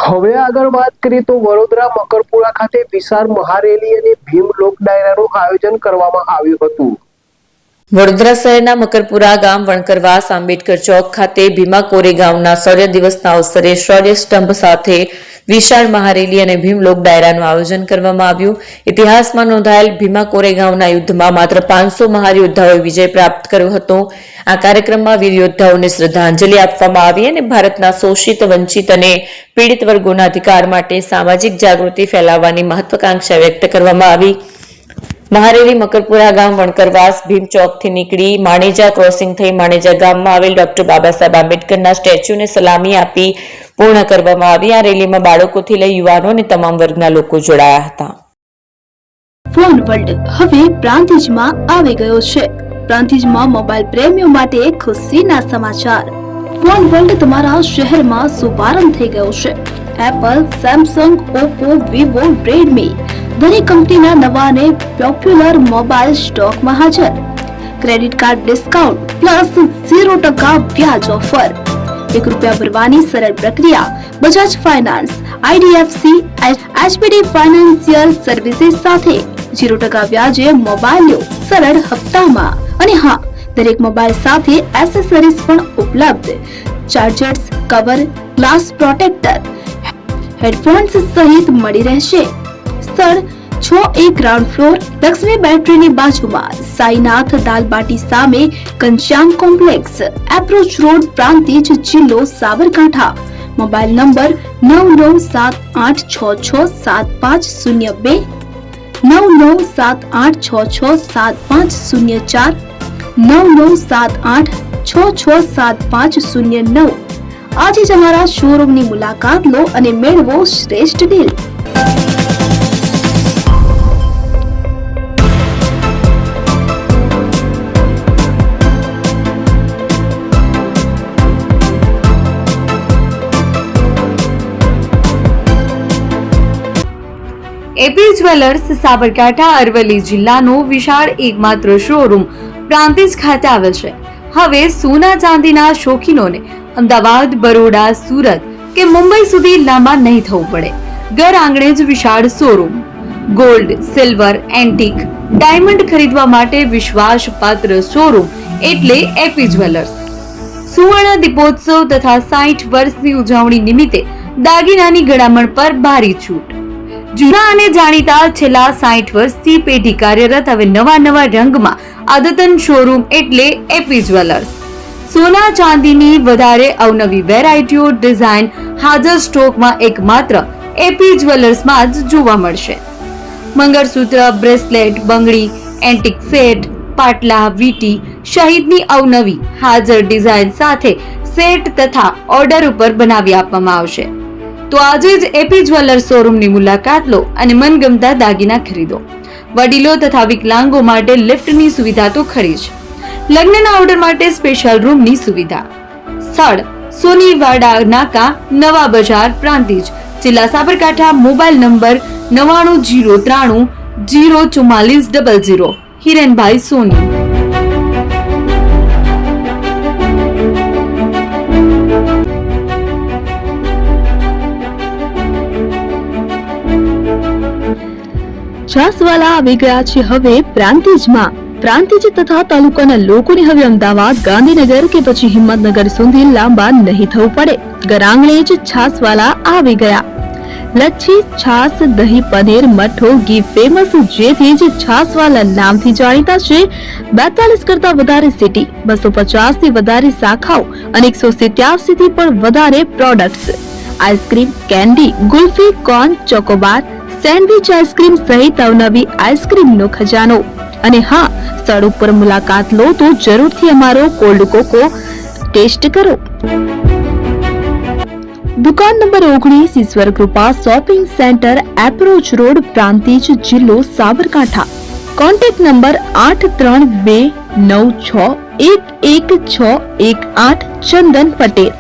હવે આગળ વાત કરીએ તો વડોદરા મકરપુરા ખાતે વિશાળ મહારેલી અને ભીમ લોક ડાયરાનું આયોજન કરવામાં આવ્યું હતું। વડોદરા શહેરના મકરપુરા ગામ વણકરવાસ આંબેડકર ચોક ખાતે ભીમા કોરેગાંવના શૌર્ય દિવસના અવસરે શૌર્ય સ્તંભ સાથે વિશાળ મહારેલી અને ભીમ લોક ડાયરાનું આયોજન કરવામાં આવ્યું। ઇતિહાસમાં નોંધાયેલ ભીમા કોરેગાંવના યુદ્ધમાં માત્ર 500 મહાયોદ્ધાઓએ વિજય પ્રાપ્ત કર્યો હતો। આ કાર્યક્રમમાં વીર યોદ્ધાઓને શ્રદ્ધાંજલિ આપવામાં આવી અને ભારતના શોષિત, વંચિત અને પીડિત વર્ગોના અધિકાર માટે સામાજિક જાગૃતિ ફેલાવવાની મહત્વાકાંક્ષા વ્યક્ત કરવામાં આવી। મહારેલી મકરપુરા ગામ વણકરવાસ ભીમ ચોકથી નીકળી માણેજા ક્રોસિંગ થઈ માણેજા ગામમાં આવેલ ડોક્ટર બાબા સાહેબ આંબેડકરના સ્ટેચ્યુને સલામી આપી પૂર્ણ કરવામાં આવી। આ રેલીમાં બાળકોથી લઈ યુવાનો અને તમામ વર્ગના લોકો જોડાયા હતા। ફોન વર્લ્ડ હવે પ્રાંતિજમાં આવી ગયો છે। પ્રાંતિજમાં મોબાઈલ પ્રેમીઓ માટે ખુશીના સમાચાર। ફોન વર્લ્ડ તમારા શહેરમાં શુભારંભ થઈ ગયો છે। Apple, Samsung, Oppo, Vivo, Redmi દરેક કંપનીના નવા અને પોપ્યુલર મોબાઈલ સ્ટોકમાં હાજર। ક્રેડિટ કાર્ડ ડિસ્કાઉન્ટ પ્લસ 0% વ્યાજ ઓફર। ₹1 ભરવાની સરળ પ્રક્રિયા। Bajaj finance, IDFC, HPD financial services સાથે 0% વ્યાજે મોબાઈલ લો સરળ હપ્તામાં। અને હા, દરેક મોબાઈલ સાથે એસેસરીઝ પણ ઉપલબ્ધ। Chargers, cover, glass protractor, headphones સહિત મળી રહેશે। સ્થળ 6A ગ્રાઉન્ડ ફ્લોર, લક્ષ્મી બેટરીની બાજુમાં, સાઈનાથ દાલબાટી સામે, Ghanshyam complex, approach road, Prantij, જિલ્લો સાબરકાંઠા। Mobile number 9978667502, 9978667504, 9978667509। આજે જ અમારા શોરૂમની મુલાકાત લો અને મેળવો શ્રેષ્ઠ deal. AP Jewellers Sabarkantha Aravalli જિલ્લાનો વિશાળ એકમાત્ર શોરૂમ પ્રાંતિજ ખાતે આવેલ છે। હવે સોના ચાંદીના શોખીનોને અમદાવાદ, બરોડા, સુરત કે મુંબઈ સુધી લાંબા નહીં થવું પડે। ઘર આંગણે જ વિશાળ showroom. Gold, silver, antique, diamond ખરીદવા માટે વિશ્વાસપાત્ર શોરૂમ એટલે એપી જ્વેલર્સ। સુવર્ણ દીપોત્સવ તથા 60 વર્ષની ઉજવણી નિમિત્તે દાગીનાની ગળામણ પર ભારી છૂટ। જૂના અને જાણીતા છેલ્લા 60 વર્ષથી પેઢી કાર્યરત હવે નવા રંગમાં અદ્યતન શોરૂમ એટલે એપી જ્વેલર્સ। સોના ચાંદીની વધારે અવનવી વેરાયટીઓ, ડિઝાઇન હાજર સ્ટોકમાં એકમાત્ર એપી જ્વેલર્સમાં જ જોવા મળશે। મંગળસૂત્ર, બ્રેસલેટ, બંગડી, એન્ટિક સેટ, પાટલા, વીટી સહિતની અવનવી હાજર ડિઝાઇન સાથે સેટ તથા ઓર્ડર ઉપર બનાવી આપવામાં આવશે। તો આજે જ એપી જ્વેલર્સ શોરૂમની મુલાકાત લો અને મનગમતા દાગીના ખરીદો। વડીલો તથા વિકલાંગો માટે લિફ્ટની સુવિધા તો ખરી જ, લગ્નના ઓર્ડર માટે સ્પેશિયલ રૂમની સુવિધા। સ્થળ સોનીવાડા નાકા, નવા બજાર, પ્રાંતિજ, જિલ્લા સાબરકાંઠા। Mobile number 9903 04400। હિરેનભાઈ સોની। છાસવાલા આવી ગયા છે હવે પ્રાંતિજમાં। પ્રાંતિજ તથા તાલુકાના લોકોને હવે અમદાવાદ, ગાંધીનગર કે પછી હિંમતનગર સુધી લાંબા નહીં થવું પડે। ઘર આંગણે જ છાસવાલા આવી ગયા। લચ્છી, છાસ, દહીં, પનીર, મઠો, ઘી ફેમસ, જેથી જ છાસવાલા નામથી જાણીતા છે। 42 કરતા વધારે સિટી, 250 થી વધારે શાખાઓ અને 187 થી પણ વધારે products. Ice cream, candy, kulfi, corn, Chocobar, sandwich ice cream સહિત અવનવી આઈસ્ક્રીમનો ખજાનો। અને હા, સ્થળ ઉપર મુલાકાત લો તો જરૂરથી અમારો કોલ્ડ કોકો ટેસ્ટ કરો। દુકાન number 19, Ishwar Krupa shopping centre, approach road, Prantij, જિલ્લો સાબરકાંઠા। Contact number 8329611618 Chandan Patel.